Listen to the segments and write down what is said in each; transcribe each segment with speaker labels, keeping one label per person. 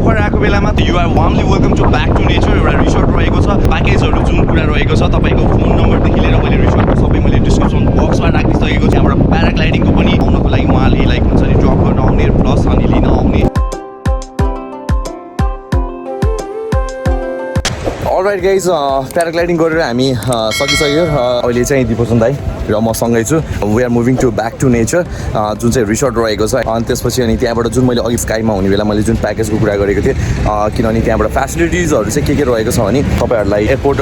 Speaker 1: पोखरा आएको बेलामा you are warmly welcome to back to nature एउटा रिसोर्ट रहेको छ प्याकेजहरू जुन कुरा रहेको छ तपाईँको फोन नम्बरदेखि लिएर मैले रिसोर्टको सबै मैले डिस्क्रिप्सन बक्समा राखिसकेको छु त्यहाँबाट प्याराग्लाइडिङको पनि आउनको लागि उहाँले लाइक हुन्छ नि ड्रप गर्न आउने प्लस अनि लिन आउने अलराइट गाइज प्याराग्लाइडिङ गरेर हामी सकिसक्यो अहिले चाहिँ दिपोसन दाई र म सँगै छु we are moving to back to nature जुन चाहिँ रिसोर्ट रहेको छ अनि त्यसपछि अनि त्यहाँबाट जुन मैले अघि स्काईमा हुने बेला मैले जुन प्याकेजको कुरा गरेको थिएँ किनभने त्यहाँबाट फेसिलिटिजहरू चाहिँ के रहेको छ भने तपाईँहरूलाई एयरपोर्ट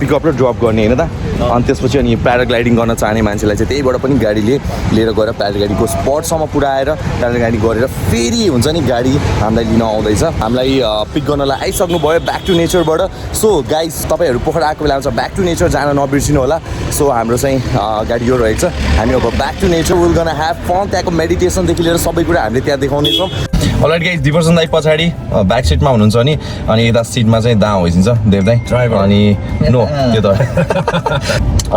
Speaker 1: पिकअप र ड्रप गर्ने होइन त अनि त्यसपछि अनि प्याराग्लाइडिङ गर्न चाहने मान्छेलाई चाहिँ त्यहीबाट पनि गाडीले लिएर गएर प्याराग्लाइडिङको स्पटसम्म पुऱ्याएर प्याराग्लाइडिङ गरेर फेरि हुन्छ नि गाडी हामीलाई लिन आउँदैछ हामीलाई पिक गर्नलाई आइसक्नु भयो ब्याक टु नेचरबाट सो गाइज तपाईँहरू पोखरा आएको बेलामा चाहिँ ब्याक टु नेचर जान नबिर्सिनु होला सो हाम्रो चाहिँ गाडी यो रहेको छ हामी अब back to nature will gonna have fun त्यहाँको मेडिटेसनदेखि लिएर सबै कुरा हामीले त्यहाँ देखाउनेछौँ अलराइट गाइज दिपर्सन दाई पछाडि ब्याक सिटमा हुनुहुन्छ अनि यता सिटमा चाहिँ दा होइसिन्छ देव दाई ड्राइभर अनि नो त्यो त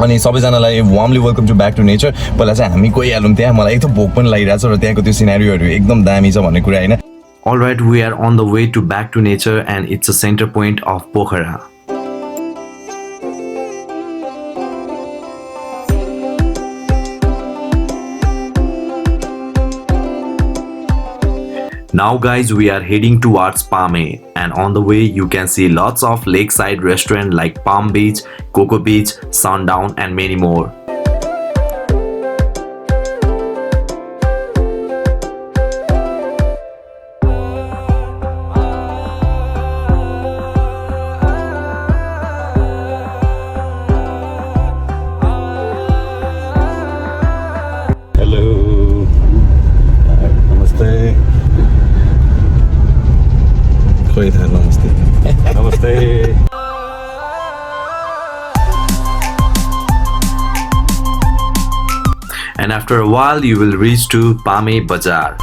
Speaker 1: अनि सबैजनालाई warmly welcome to back to nature पहिला चाहिँ हामी गइहालौँ त्यहाँ मलाई एकदम भोक पनि लागिरहेको छ र त्यहाँको त्यो सिनारीहरू एकदम दामी छ भन्ने कुरा होइन
Speaker 2: Alright, we are on the way to back to nature and it's a center point of Pokhara. Now guys, we are heading towards Pame and on the way you can see lots of lakeside restaurants like Palm Beach, Coco Beach, Sundown and many more. And after a while you will reach to Pame Bazaar.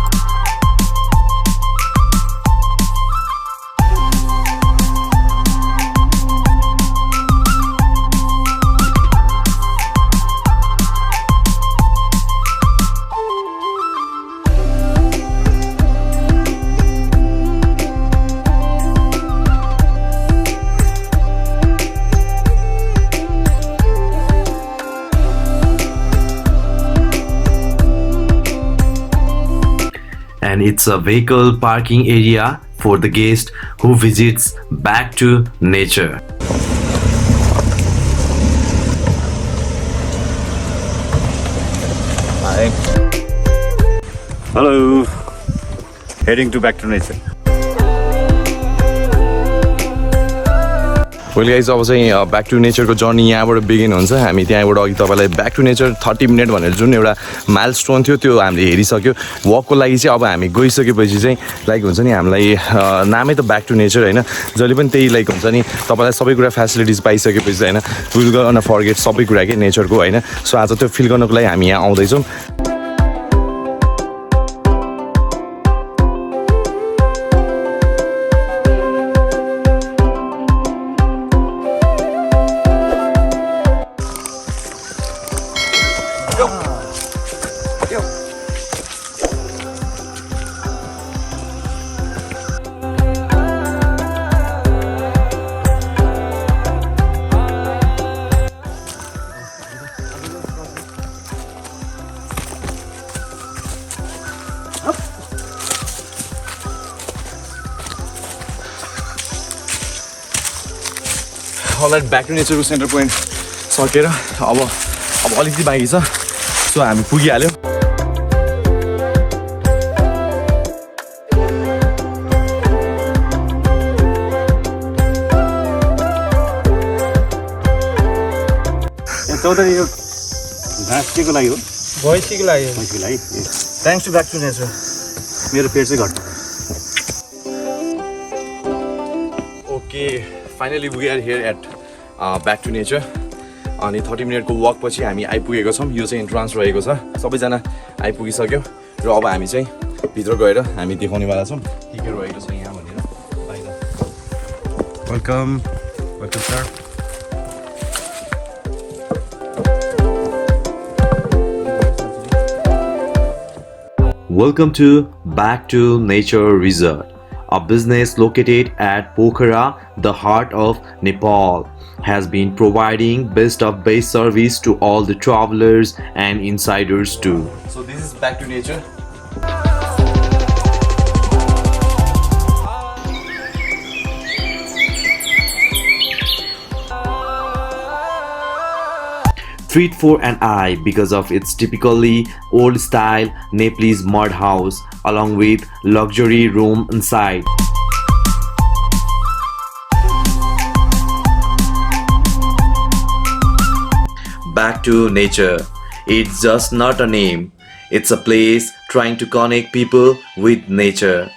Speaker 2: And it's a vehicle parking area for the guest who visits back to nature.
Speaker 3: Hi. Hello. Heading to back to nature.
Speaker 1: Well guys अब चाहिँ back to नेचरको journey यहाँबाट begin हुन्छ हामी त्यहाँबाट अघि तपाईँलाई back to nature 30 minute भनेर जुन एउटा माइल स्टोन थियो त्यो हामीले हेरिसक्यो वकको लागि चाहिँ अब हामी गइसकेपछि चाहिँ लाइक हुन्छ नि हामीलाई नामै त ब्याक टु नेचर होइन जहिले पनि त्यही लाइक हुन्छ नि तपाईँलाई सबै कुरा फेसिलिटिज पाइसकेपछि होइन विल गर्न फर्गेट सबै कुरा के नेचरको होइन सो आज त्यो फिल गर्नको लागि हामी यहाँ आउँदैछौँ अलराइट ब्याक टु नेचरको सेन्टर पोइन्ट सकेर अब अलिकति बाँकी छ सो हामी पुगिहाल्यौँ
Speaker 3: चौधरी यो घाँस के को लागि हो
Speaker 4: भैँसीको लागि
Speaker 3: thanks to back to nature मेरो पेट चाहिँ घट्छ
Speaker 1: okay finally we are here at back to nature अनि 30 मिनटको वक पछि हामी आइपुगेको छौँ यो चाहिँ इन्ट्रान्स रहेको छ सबैजना आइपुगिसक्यो र अब हामी चाहिँ भित्र गएर हामी देखाउनेवाला छौँ के के रहेको छ यहाँ भनेर बाहिर
Speaker 3: welcome sir
Speaker 2: Welcome to Back to Nature Resort. a business located at Pokhara, the heart of Nepal, has been providing best of best service to all the travelers and insiders too.
Speaker 1: So this is back to nature.
Speaker 2: Treat for an eye because of its typically old style Nepalese mud house along with luxury room inside. Back to nature. It's just not a name. It's a place trying to connect people with nature.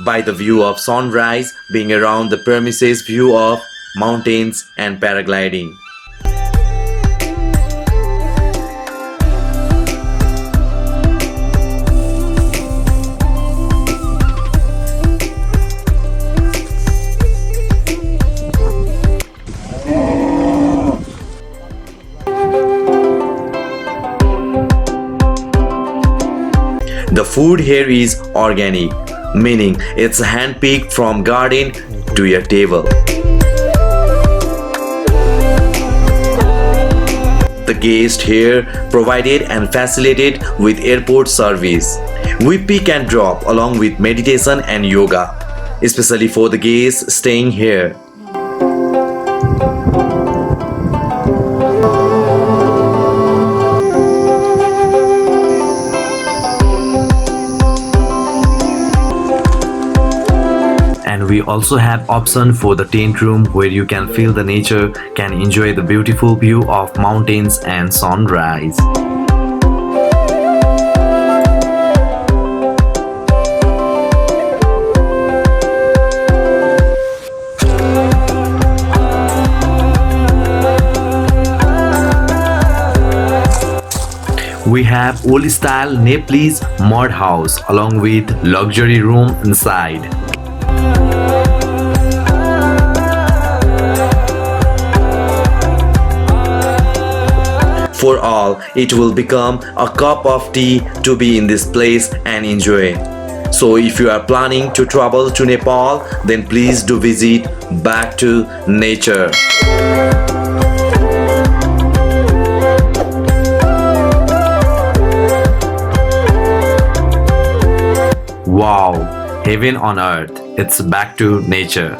Speaker 2: By the view of sunrise being around the premises view of mountains and paragliding. The food here is organic, meaning it's hand-picked from garden to your table. The guest here provided and facilitated with airport service. We pick and drop along with meditation and yoga, especially for the guests staying here. And we also have option for the tent room where you can feel the nature, can enjoy the beautiful view of mountains and sunrise. We have old style Nepalese mud house along with luxury room inside. For all, it will become a cup of tea to be in this place and enjoy. So if you are planning to travel to Nepal, then please do visit Back to Nature. Wow, heaven on earth, it's Back to Nature.